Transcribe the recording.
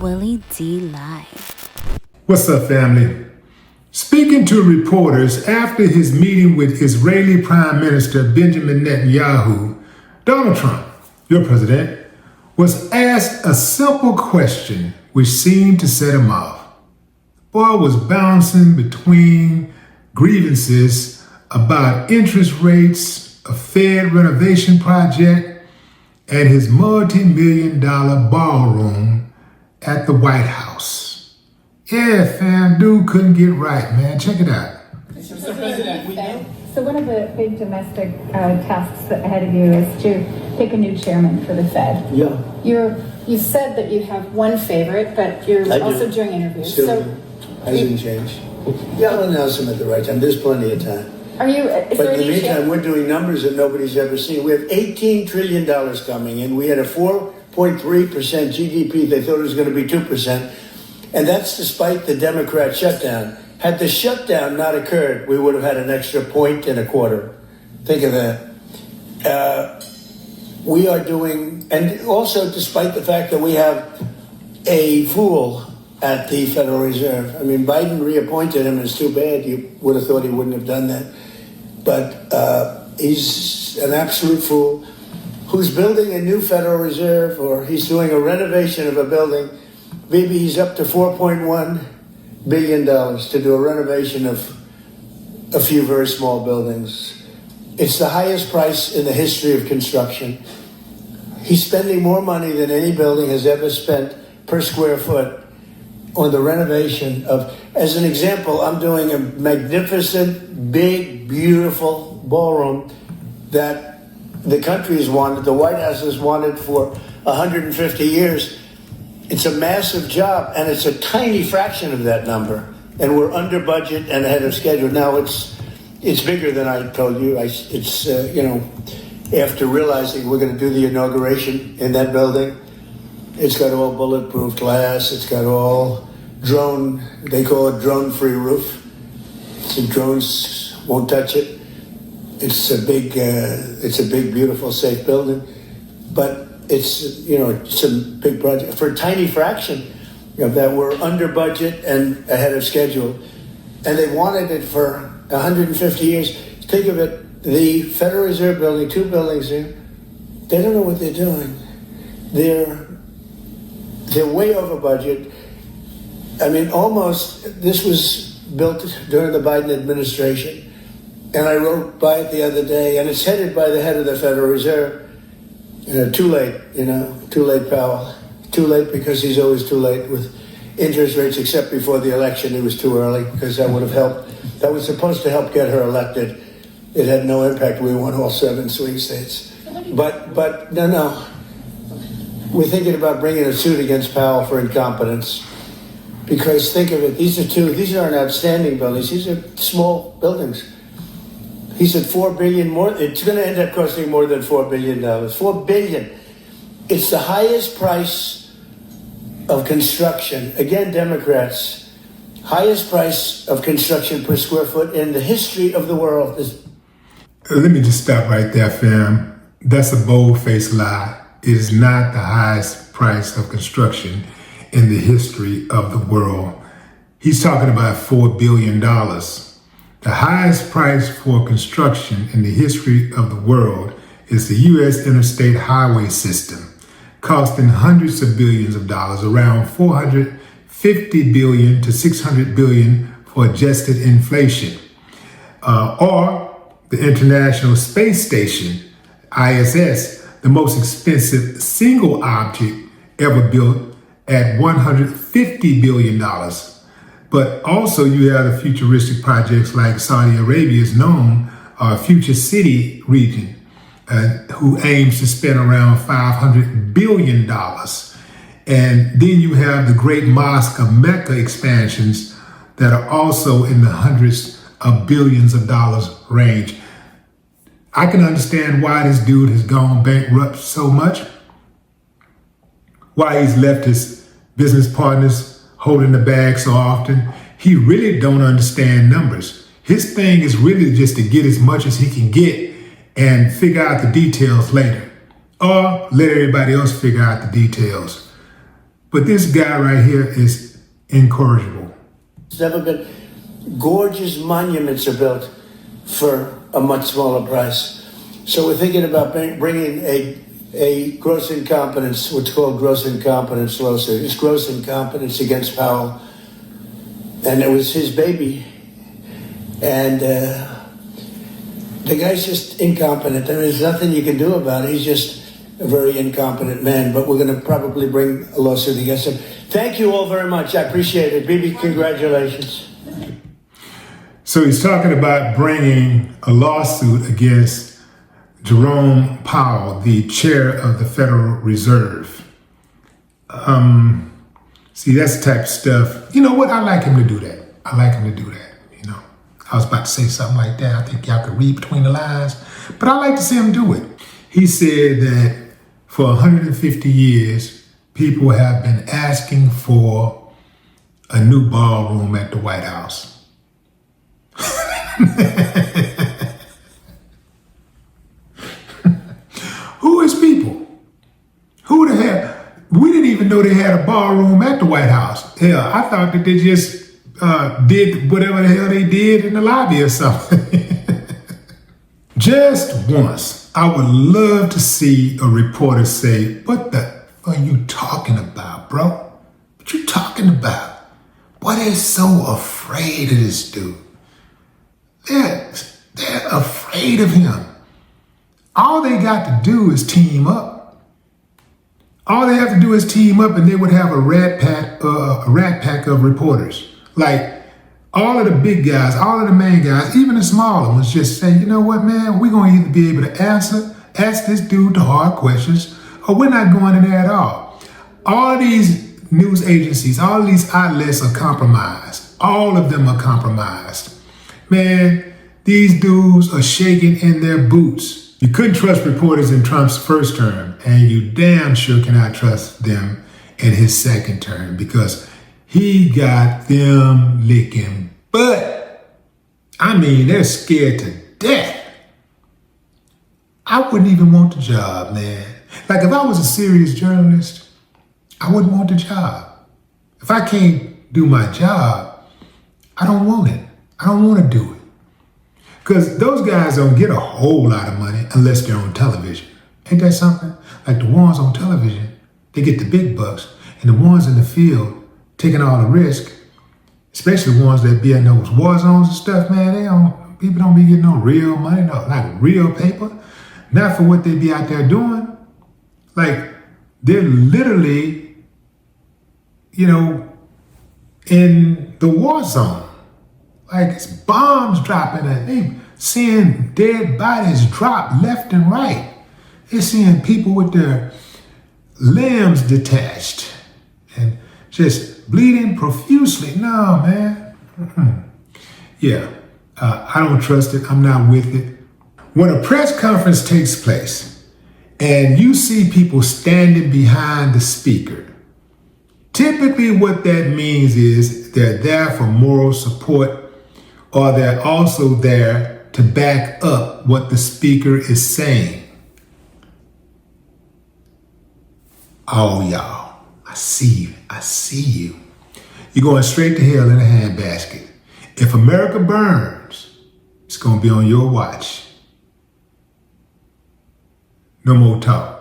Willie D Live. What's up, family? Speaking to reporters after his meeting with Israeli Prime Minister Benjamin Netanyahu, Donald Trump, your president, was asked a simple question which seemed to set him off. The boy was bouncing between grievances about interest rates, a Fed renovation project, and his multi-million-dollar ballroom at the White House. Yeah, fam, dude couldn't get right, man. Check it out. Mr. President, so one of the big domestic tasks ahead of you is to pick a new chairman for the Fed. Yeah. You said that you have one favorite, but you're also doing interviews. Still hasn't changed. Yeah, I'll announce them at the right time. There's plenty of time. But in the meantime, we're doing numbers that nobody's ever seen. We have $18 trillion coming in. We had a 4.3% GDP. They thought it was going to be 2%. And that's despite the Democrat shutdown. Had the shutdown not occurred, we would have had an extra 1.25. Think of that. We are doing, and also despite the fact that we have a fool at the Federal Reserve. I mean, Biden reappointed him. It's too bad. You would have thought he wouldn't have done that. But he's an absolute fool who's building a new Federal Reserve, or he's doing a renovation of a building. Maybe he's up to $4.1 billion to do a renovation of a few very small buildings. It's the highest price in the history of construction. He's spending more money than any building has ever spent per square foot on the renovation of, as an example, I'm doing a magnificent, big, beautiful ballroom that the country has wanted, the White House has wanted for 150 years. It's a massive job, and it's a tiny fraction of that number. And we're under budget and ahead of schedule. Now it's bigger than I told you. After realizing we're going to do the inauguration in that building, it's got all bulletproof glass. It's got all drone, they call it drone-free roof. So drones won't touch it. It's a big, beautiful, safe building. But it's a big project. For a tiny fraction of that, we're under budget and ahead of schedule. And they wanted it for 150 years. Think of it, the Federal Reserve building, 2 buildings there, they don't know what they're doing. They're way over budget. I mean, this was built during the Biden administration. And I rode by it the other day, and it's headed by the head of the Federal Reserve. Too late, Powell. Too late because he's always too late with interest rates, except before the election. It was too early because that would have helped. That was supposed to help get her elected. It had no impact. We won all 7 swing states. But no. We're thinking about bringing a suit against Powell for incompetence. Because think of it, these aren't outstanding buildings. These are small buildings. He said $4 billion more. It's going to end up costing more than $4 billion. $4 billion. It's the highest price of construction. Again, Democrats, highest price of construction per square foot in the history of the world. Let me just stop right there, fam. That's a bold-faced lie. It is not the highest price of construction in the history of the world. He's talking about $4 billion. The highest price for construction in the history of the world is the U.S. interstate highway system, costing hundreds of billions of dollars, around $450 billion to $600 billion for adjusted inflation. Or the International Space Station, ISS, the most expensive single object ever built at $150 billion. But also you have the futuristic projects like Saudi Arabia's known Future City region, who aims to spend around $500 billion. And then you have the Great Mosque of Mecca expansions that are also in the hundreds of billions of dollars range. I can understand why this dude has gone bankrupt so much, why he's left his business partners holding the bag so often. He really don't understand numbers. His thing is really just to get as much as he can get and figure out the details later, or let everybody else figure out the details. But this guy right here is incorrigible. It's never been. Gorgeous monuments are built for a much smaller price. So we're thinking about bringing a gross incompetence, what's called gross incompetence lawsuit. It's gross incompetence against Powell. And it was his baby. And the guy's just incompetent. There's nothing you can do about it. He's just a very incompetent man. But we're going to probably bring a lawsuit against him. Thank you all very much. I appreciate it. Bibi, congratulations. So he's talking about bringing a lawsuit against Jerome Powell, the chair of the Federal Reserve. See, that's the type of stuff. You know what? I like him to do that. I like him to do that. You know, I was about to say something like that. I think y'all could read between the lines, but I like to see him do it. He said that for 150 years, people have been asking for a new ballroom at the White House. Who is people? Who the hell? We didn't even know they had a ballroom at the White House. Hell, I thought that they just did whatever the hell they did in the lobby or something. Just once, I would love to see a reporter say, "What the are you talking about, bro? What you talking about? Why they so afraid of this dude? They're afraid of him. All they got to do is team up. All they have to do is team up, and they would have a rat pack of reporters. Like all of the big guys, all of the main guys, even the smaller ones, just say, you know what, man, we're going to either be able to ask this dude the hard questions, or we're not going in there at all. All of these news agencies, all of these outlets are compromised. All of them are compromised. Man, these dudes are shaking in their boots. You couldn't trust reporters in Trump's first term, and you damn sure cannot trust them in his second term, because he got them licking butt. I mean, they're scared to death. I wouldn't even want the job, man. Like, if I was a serious journalist, I wouldn't want the job. If I can't do my job, I don't want it. I don't want to do it. Because those guys don't get a whole lot of money unless they're on television. Ain't that something? Like the ones on television, they get the big bucks. And the ones in the field taking all the risk, especially the ones that be in those war zones and stuff, man, people don't be getting no real money, no, like real paper. Not for what they be out there doing. Like, they're literally, you know, in the war zone. Like, it's bombs dropping, and they seeing dead bodies drop left and right. They're seeing people with their limbs detached and just bleeding profusely. No, man. Yeah, I don't trust it. I'm not with it. When a press conference takes place and you see people standing behind the speaker, typically what that means is they're there for moral support, or they're also there to back up what the speaker is saying. Oh, y'all, I see you. You're going straight to hell in a handbasket. If America burns, it's going to be on your watch. No more talk.